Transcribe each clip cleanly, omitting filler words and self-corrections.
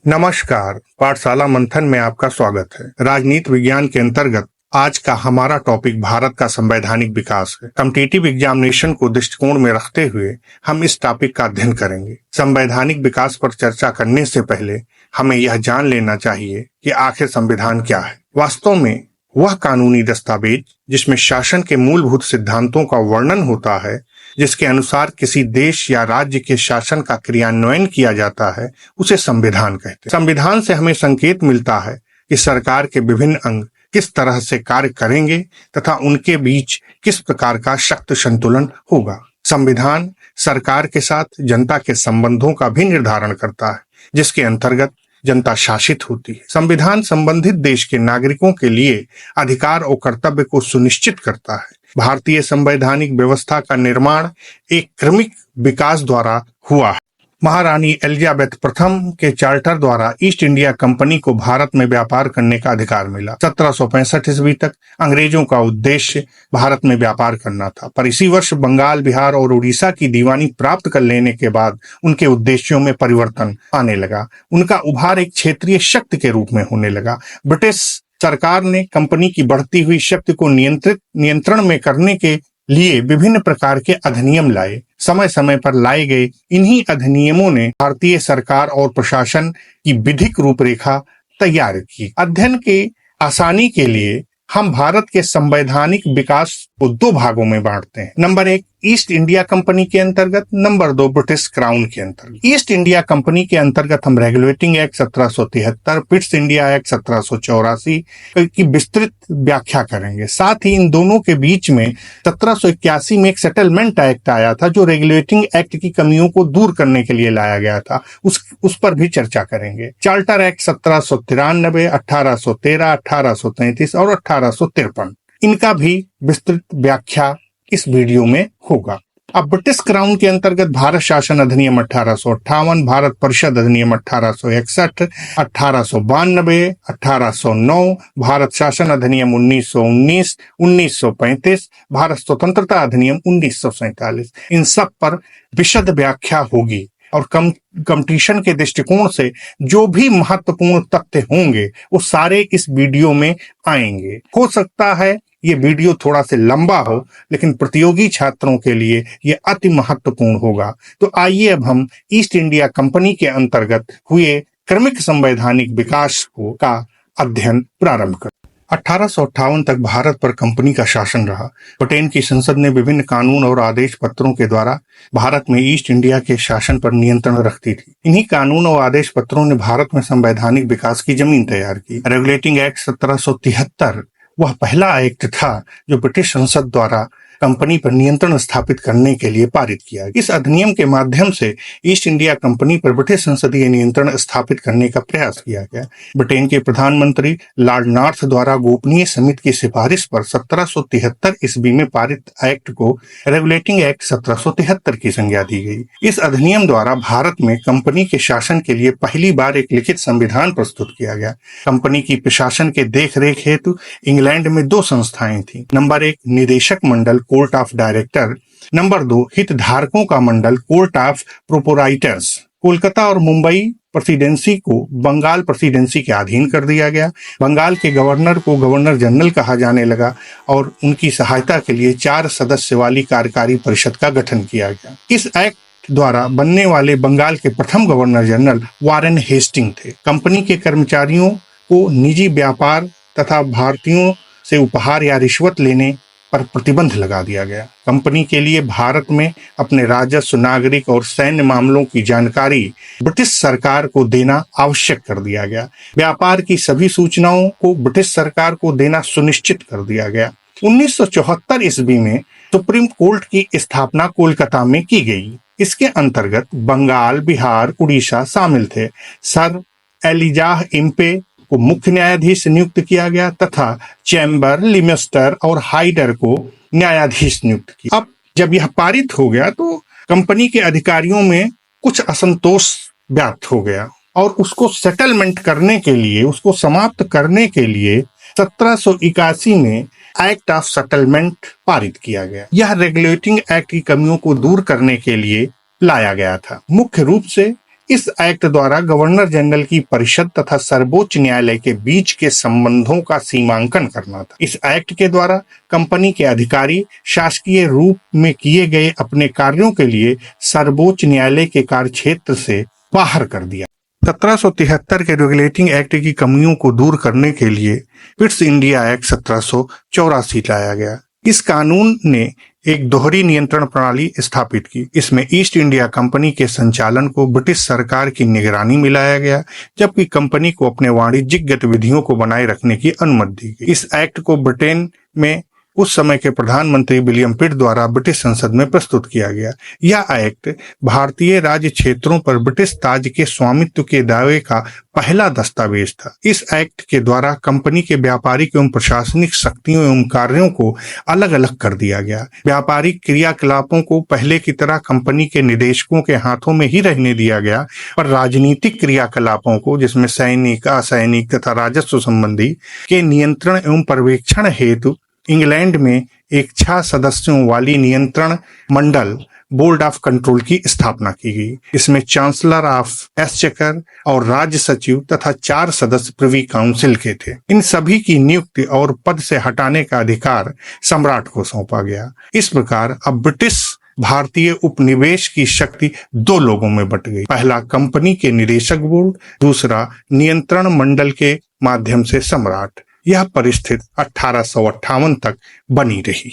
नमस्कार। पाठशाला मंथन में आपका स्वागत है। राजनीति विज्ञान के अंतर्गत आज का हमारा टॉपिक भारत का संवैधानिक विकास है। कॉम्पिटिटिव एग्जामिनेशन को दृष्टिकोण में रखते हुए हम इस टॉपिक का अध्ययन करेंगे। संवैधानिक विकास पर चर्चा करने से पहले हमें यह जान लेना चाहिए कि आखिर संविधान क्या है। वास्तव में वह कानूनी दस्तावेज जिसमें शासन के मूलभूत सिद्धांतों का वर्णन होता है, जिसके अनुसार किसी देश या राज्य के शासन का क्रियान्वयन किया जाता है, उसे संविधान कहते हैं। संविधान से हमें संकेत मिलता है कि सरकार के विभिन्न अंग किस तरह से कार्य करेंगे तथा उनके बीच किस प्रकार का शक्ति संतुलन होगा। संविधान सरकार के साथ जनता के संबंधों का भी निर्धारण करता है, जिसके अंतर्गत जनता शासित होती है। संविधान संबंधित देश के नागरिकों के लिए अधिकार और कर्तव्य को सुनिश्चित करता है। भारतीय संवैधानिक व्यवस्था का निर्माण एक क्रमिक विकास द्वारा हुआ है। महारानी एलिजाबेथ प्रथम के चार्टर द्वारा ईस्ट इंडिया कंपनी को भारत में व्यापार करने का अधिकार मिला। 1765 ईस्वी तक अंग्रेजों का उद्देश्य भारत में व्यापार करना था, पर इसी वर्ष बंगाल, बिहार और उड़ीसा की दीवानी प्राप्त कर लेने के बाद उनके उद्देश्यों में परिवर्तन आने लगा। उनका उभार एक क्षेत्रीय शक्ति के रूप में होने लगा। ब्रिटिश सरकार ने कंपनी की बढ़ती हुई शक्ति को नियंत्रण में करने के लिए विभिन्न प्रकार के अधिनियम लाए। समय समय पर लाए गए इन्हीं अधिनियमों ने भारतीय सरकार और प्रशासन की विधिक रूपरेखा तैयार की। अध्ययन के आसानी के लिए हम भारत के संवैधानिक विकास को दो भागों में बांटते हैं। नंबर 1 ईस्ट इंडिया कंपनी के अंतर्गत, नंबर 2 ब्रिटिश क्राउन के अंतर्गत। ईस्ट इंडिया कंपनी के अंतर्गत हम regulating act 1773, Pitt's India act 1784 की विस्तृत व्याख्या करेंगे। साथ ही इन दोनों के बीच में 1781 में एक सेटलमेंट एक्ट आया था, जो रेगुलेटिंग एक्ट की कमियों को दूर करने के लिए लाया गया था। उस पर भी चर्चा करेंगे। चार्टर एक्ट 1793, 1813, 1833 और 1853, इनका भी विस्तृत व्याख्या इस वीडियो में होगा। अब ब्रिटिश क्राउन के अंतर्गत भारत शासन अधिनियम 1858, भारत परिषद अधिनियम 1861, 1892, 1809, भारत शासन अधिनियम 1919, 1935, भारत स्वतंत्रता अधिनियम 1947, इन सब पर विशद व्याख्या होगी। और कंपटीशन के दृष्टिकोण से जो भी महत्वपूर्ण तथ्य होंगे वो सारे इस वीडियो में आएंगे। हो सकता है ये वीडियो थोड़ा से लंबा हो, लेकिन प्रतियोगी छात्रों के लिए ये अति महत्वपूर्ण होगा। तो आइए अब हम ईस्ट इंडिया कंपनी के अंतर्गत हुए क्रमिक संवैधानिक विकास का अध्ययन प्रारंभ करें। 1858 तक भारत पर कंपनी का शासन रहा। ब्रिटेन की संसद ने विभिन्न कानून और आदेश पत्रों के द्वारा भारत में ईस्ट इंडिया के शासन पर नियंत्रण रखती थी। इन्हीं कानून और आदेश पत्रों ने भारत में संवैधानिक विकास की जमीन तैयार की। रेगुलेटिंग एक्ट 1773 वह पहला एक्ट था जो ब्रिटिश संसद द्वारा कंपनी पर नियंत्रण स्थापित करने के लिए पारित किया। इस अधिनियम के माध्यम से ईस्ट इंडिया कंपनी पर ब्रिटिश संसदीय नियंत्रण स्थापित करने का प्रयास किया गया। ब्रिटेन के प्रधानमंत्री लॉर्ड नॉर्थ द्वारा गोपनीय समिति की सिफारिश पर 1773 ईस्वी में पारित एक्ट को रेगुलेटिंग एक्ट 1773 की संज्ञा दी गई। इस अधिनियम द्वारा भारत में कंपनी के शासन के लिए पहली बार एक लिखित संविधान प्रस्तुत किया गया। कंपनी की प्रशासन के देख रेख हेतु इंग्लैंड में 2 संस्थाएं थीं। नंबर 1 निदेशक मंडल, कोर्ट ऑफ डायरेक्टर, नंबर 2 हितधारकों का मंडल, कोर्ट ऑफ प्रोपोराइटर्स। कोलकाता और मुंबई प्रेसिडेंसी को बंगाल प्रेसिडेंसी के अधीन कर दिया गया। बंगाल के गवर्नर को गवर्नर जनरल कहा जाने लगा और उनकी सहायता के लिए 4 सदस्य वाली कार्यकारी परिषद का गठन किया गया। इस एक्ट द्वारा बनने वाले बंगाल के प्रथम गवर्नर जनरल वारेन हेस्टिंग थे। कंपनी के कर्मचारियों को निजी व्यापार तथा भारतीयों से उपहार या रिश्वत लेने पर प्रतिबंध लगा दिया गया। कंपनी के लिए भारत में अपने राजस्व, नागरिक और सैन्य मामलों की जानकारी ब्रिटिश सरकार को देना आवश्यक कर दिया गया। व्यापार की सभी सूचनाओं को ब्रिटिश सरकार को देना सुनिश्चित कर दिया गया। 1974 ईस्वी में सुप्रीम कोर्ट की स्थापना कोलकाता में की गई। इसके अंतर्गत बंगाल, बिहार, उड़ीसा शामिल थे। सर एलिजाह इम्पे को मुख्य न्यायाधीश नियुक्त किया गया तथा चैम्बर, लिमेस्टर और हाइडर को न्यायाधीश नियुक्त किया। अब जब यह पारित हो गया तो कंपनी के अधिकारियों में कुछ असंतोष व्याप्त हो गया और उसको सेटलमेंट करने के लिए, उसको समाप्त करने के लिए 1781 में एक्ट ऑफ सेटलमेंट पारित किया गया। यह रेगुलेटिंग एक्ट की कमियों को दूर करने के लिए लाया गया था। मुख्य रूप से इस एक्ट द्वारा गवर्नर जनरल की परिषद तथा सर्वोच्च न्यायालय के बीच के संबंधों का सीमांकन करना था। इस एक्ट के द्वारा कंपनी के अधिकारी शासकीय रूप में किए गए अपने कार्यों के लिए सर्वोच्च न्यायालय के कार्यक्षेत्र से बाहर कर दिया। 1773 के रेगुलेटिंग एक्ट की कमियों को दूर करने के लिए पिट्स इंडिया एक्ट 1784 लाया गया। इस कानून ने एक दोहरी नियंत्रण प्रणाली स्थापित की। इसमें ईस्ट इंडिया कंपनी के संचालन को ब्रिटिश सरकार की निगरानी में लाया गया, जबकि कंपनी को अपने वाणिज्यिक गतिविधियों को बनाए रखने की अनुमति दी गई। इस एक्ट को ब्रिटेन में उस समय के प्रधानमंत्री विलियम पिट द्वारा ब्रिटिश संसद में प्रस्तुत किया गया। यह एक्ट भारतीय राज्य क्षेत्रों पर ब्रिटिश ताज के स्वामित्व के दावे का पहला दस्तावेज था। इस एक्ट के द्वारा कंपनी के व्यापारिक एवं प्रशासनिक शक्तियों एवं कार्यों को अलग अलग कर दिया गया। व्यापारिक क्रियाकलापों को पहले की तरह कंपनी के निदेशकों के हाथों में ही रहने दिया गया, पर राजनीतिक क्रियाकलापों को, जिसमें सैनिक, असैनिक तथा राजस्व संबंधी के नियंत्रण एवं पर्यवेक्षण हेतु इंग्लैंड में एक 6 सदस्यों वाली नियंत्रण मंडल बोर्ड ऑफ कंट्रोल की स्थापना की गई। इसमें चांसलर ऑफ एक्सचेकर और राज्य सचिव तथा 4 सदस्य प्रिवी काउंसिल के थे। इन सभी की नियुक्ति और पद से हटाने का अधिकार सम्राट को सौंपा गया। इस प्रकार अब ब्रिटिश भारतीय उपनिवेश की शक्ति 2 लोगों में बट गई। पहला कंपनी के निदेशक बोर्ड, दूसरा नियंत्रण मंडल के माध्यम से सम्राट। यह परिस्थिति 1858 तक बनी रही।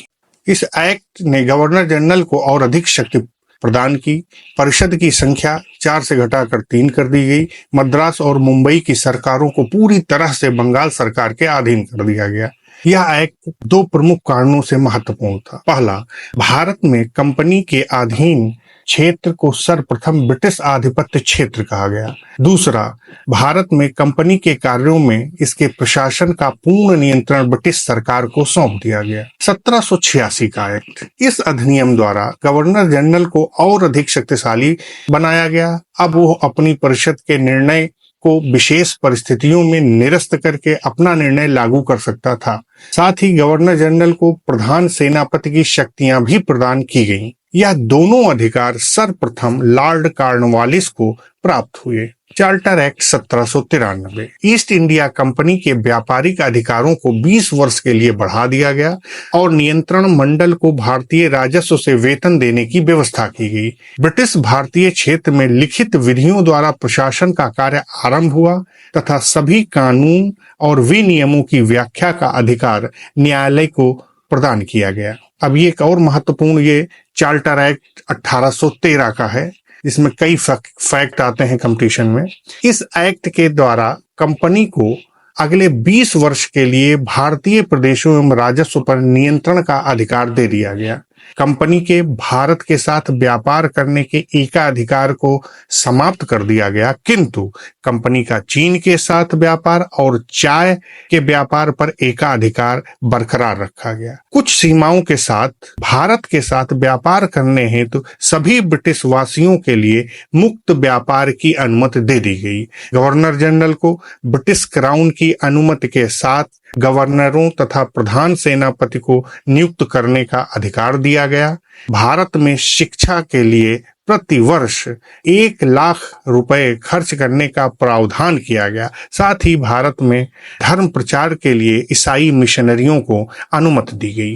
इस एक्ट ने गवर्नर जनरल को और अधिक शक्ति प्रदान की। परिषद की संख्या 4 से घटाकर 3 कर दी गई। मद्रास और मुंबई की सरकारों को पूरी तरह से बंगाल सरकार के अधीन कर दिया गया। यह एक्ट 2 प्रमुख कारणों से महत्वपूर्ण था। पहला, भारत में कंपनी के अधीन क्षेत्र को सर्वप्रथम ब्रिटिश आधिपत्य क्षेत्र कहा गया। दूसरा, भारत में कंपनी के कार्यों में इसके प्रशासन का पूर्ण नियंत्रण ब्रिटिश सरकार को सौंप दिया गया। 1786 का एक्ट, इस अधिनियम द्वारा गवर्नर जनरल को और अधिक शक्तिशाली बनाया गया। अब वो अपनी परिषद के निर्णय को विशेष परिस्थितियों में निरस्त करके अपना निर्णय लागू कर सकता था। साथ ही गवर्नर जनरल को प्रधान सेनापति की शक्तियां भी प्रदान की गईं। यह दोनों अधिकार सर्वप्रथम लॉर्ड कॉर्नवालिस को प्राप्त हुए। Charter act 1793, east India company के व्यापारिक अधिकारों को 20 वर्ष के लिए बढ़ा दिया गया और नियंत्रण मंडल को भारतीय राजस्व से वेतन देने की व्यवस्था की गई। ब्रिटिश भारतीय क्षेत्र में लिखित विधियों द्वारा प्रशासन का कार्य आरंभ हुआ तथा सभी कानून और विनियमों की व्याख्या का अधिकार न्यायालय को प्रदान किया गया। अब ये एक और महत्वपूर्ण, ये चार्टर एक्ट 1813 का है, इसमें कई फैक्ट आते हैं कंपटीशन में। इस एक्ट के द्वारा कंपनी को अगले 20 वर्ष के लिए भारतीय प्रदेशों एवं राजस्व पर नियंत्रण का अधिकार दे दिया गया। कंपनी के भारत के साथ व्यापार करने के एकाधिकार को समाप्त कर दिया गया, किंतु कंपनी का चीन के साथ व्यापार और चाय के व्यापार पर एकाधिकार बरकरार रखा गया। कुछ सीमाओं के साथ भारत के साथ व्यापार करने हेतु सभी ब्रिटिश वासियों के लिए मुक्त व्यापार की अनुमति दे दी गई। गवर्नर जनरल को ब्रिटिश क्राउन की अनुमति के साथ गवर्नरों तथा प्रधान सेनापति को नियुक्त करने का अधिकार दिया गया। भारत में शिक्षा के लिए प्रति वर्ष 1 लाख रुपए खर्च करने का प्रावधान किया गया। साथ ही भारत में धर्म प्रचार के लिए ईसाई मिशनरियों को अनुमति दी गई।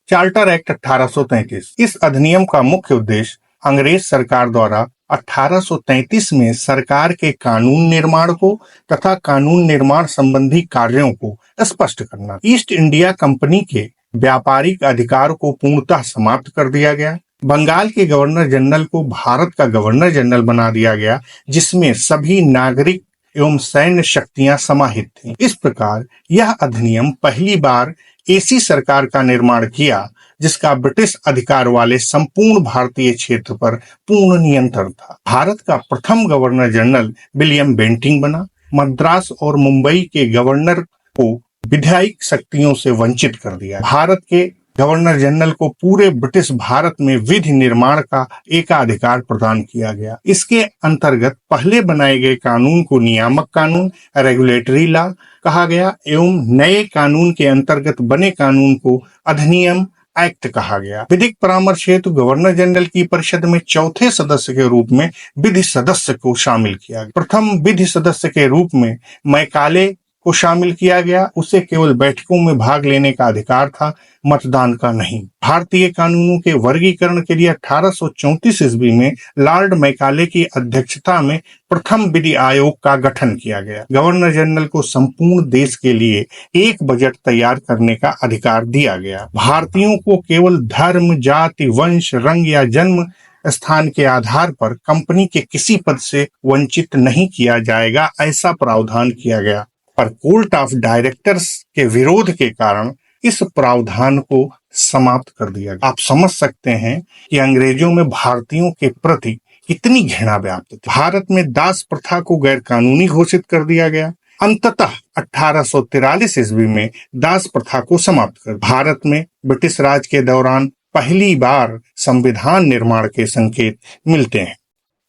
चार्टर एक्ट 1833, इस अधिनियम का मुख्य उद्देश्य अंग्रेज सरकार द्वारा 1833 में सरकार के कानून निर्माण को तथा कानून निर्माण संबंधी कार्यों को स्पष्ट करना। ईस्ट इंडिया कंपनी के व्यापारिक अधिकार को पूर्णतः समाप्त कर दिया गया। बंगाल के गवर्नर जनरल को भारत का गवर्नर जनरल बना दिया गया, जिसमें सभी नागरिक एवं सैन्य शक्तियां समाहित थीं। इस प्रकार यह अधिनियम पहली बार ऐसी सरकार का निर्माण किया जिसका ब्रिटिश अधिकार वाले संपूर्ण भारतीय क्षेत्र पर पूर्ण नियंत्रण था। भारत का प्रथम गवर्नर जनरल विलियम बेंटिंक बना। मद्रास और मुंबई के गवर्नर को विधायिक शक्तियों से वंचित कर दिया। भारत के गवर्नर जनरल को पूरे ब्रिटिश भारत में विधि निर्माण का एकाधिकार प्रदान किया गया। इसके अंतर्गत पहले बनाए गए कानून को नियामक कानून, रेगुलेटरी लॉ कहा गया एवं नए कानून के अंतर्गत बने कानून को अधिनियम, एक्ट कहा गया। विधिक परामर्श हेतु गवर्नर जनरल की परिषद में चौथे सदस्य के रूप में विधि सदस्य को शामिल किया गया। प्रथम विधि सदस्य के रूप में मैकाले को शामिल किया गया। उसे केवल बैठकों में भाग लेने का अधिकार था, मतदान का नहीं। भारतीय कानूनों के वर्गीकरण के लिए 1834 ईस्वी में लॉर्ड मैकाले की अध्यक्षता में प्रथम विधि आयोग का गठन किया गया। गवर्नर जनरल को संपूर्ण देश के लिए एक बजट तैयार करने का अधिकार दिया गया। भारतीयों को केवल धर्म, जाति, वंश, रंग या जन्म स्थान के आधार पर कंपनी के किसी पद से वंचित नहीं किया जाएगा, ऐसा प्रावधान किया गया। पर कोर्ट ऑफ डायरेक्टर्स के विरोध के कारण इस प्रावधान को समाप्त कर दिया गया। आप समझ सकते हैं कि अंग्रेजों में भारतीयों के प्रति कितनी घृणा व्याप्त थी। भारत में दास प्रथा को गैर कानूनी घोषित कर दिया गया। अंततः 1843 ईस्वी में दास प्रथा को समाप्त कर भारत में ब्रिटिश राज के दौरान पहली बार संविधान निर्माण के संकेत मिलते हैं।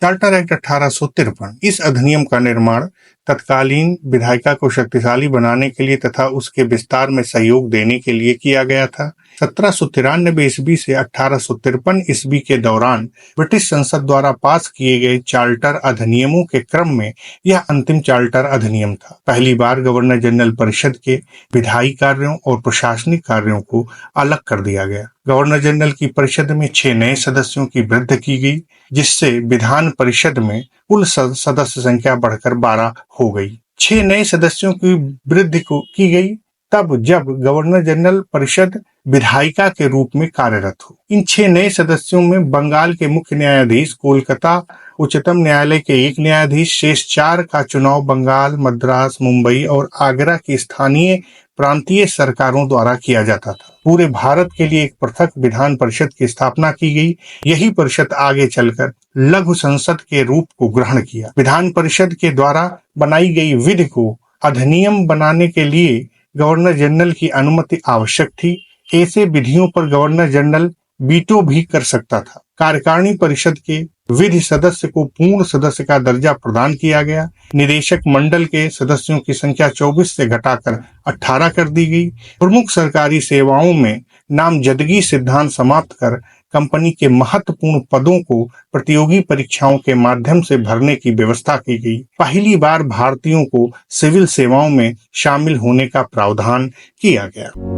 Charter act 1853। इस अधिनियम का निर्माण तत्कालीन विधायिका को शक्तिशाली बनाने के लिए तथा उसके विस्तार में सहयोग देने के लिए किया गया था। 1793 ईस्वी से 1853 ईस्वी के दौरान ब्रिटिश संसद द्वारा पास किए गए चार्टर अधिनियमों के क्रम में यह अंतिम चार्टर अधिनियम था। पहली बार गवर्नर जनरल परिषद के विधायी कार्यों और प्रशासनिक कार्यों को अलग कर दिया गया। गवर्नर जनरल की परिषद में 6 नए सदस्यों की वृद्धि की गई, जिससे विधान परिषद में कुल सदस्य संख्या बढ़कर 12 हो गई। 6 नए सदस्यों की वृद्धि की गई तब जब गवर्नर जनरल परिषद विधायिका के रूप में कार्यरत हो। इन 6 नए सदस्यों में बंगाल के मुख्य न्यायाधीश, कोलकाता उच्चतम न्यायालय के 1 न्यायाधीश, शेष 4 का चुनाव बंगाल, मद्रास, मुंबई और आगरा की स्थानीय प्रांतीय सरकारों द्वारा किया जाता था। पूरे भारत के लिए एक पृथक विधान परिषद की स्थापना की गई। यही परिषद आगे चलकर लघु संसद के रूप को ग्रहण किया। विधान परिषद के द्वारा बनाई गई विधि को अधिनियम बनाने के लिए गवर्नर जनरल की अनुमति आवश्यक थी। ऐसे विधियों पर गवर्नर जनरल वीटो भी कर सकता था। कार्यकारिणी परिषद के विधि सदस्य को पूर्ण सदस्य का दर्जा प्रदान किया गया। निदेशक मंडल के सदस्यों की संख्या 24 से घटाकर 18 कर दी गई। प्रमुख सरकारी सेवाओं में नामजदगी सिद्धांत समाप्त कर कंपनी के महत्वपूर्ण पदों को प्रतियोगी परीक्षाओं के माध्यम से भरने की व्यवस्था की गई। पहली बार भारतीयों को सिविल सेवाओं में शामिल होने का प्रावधान किया गया।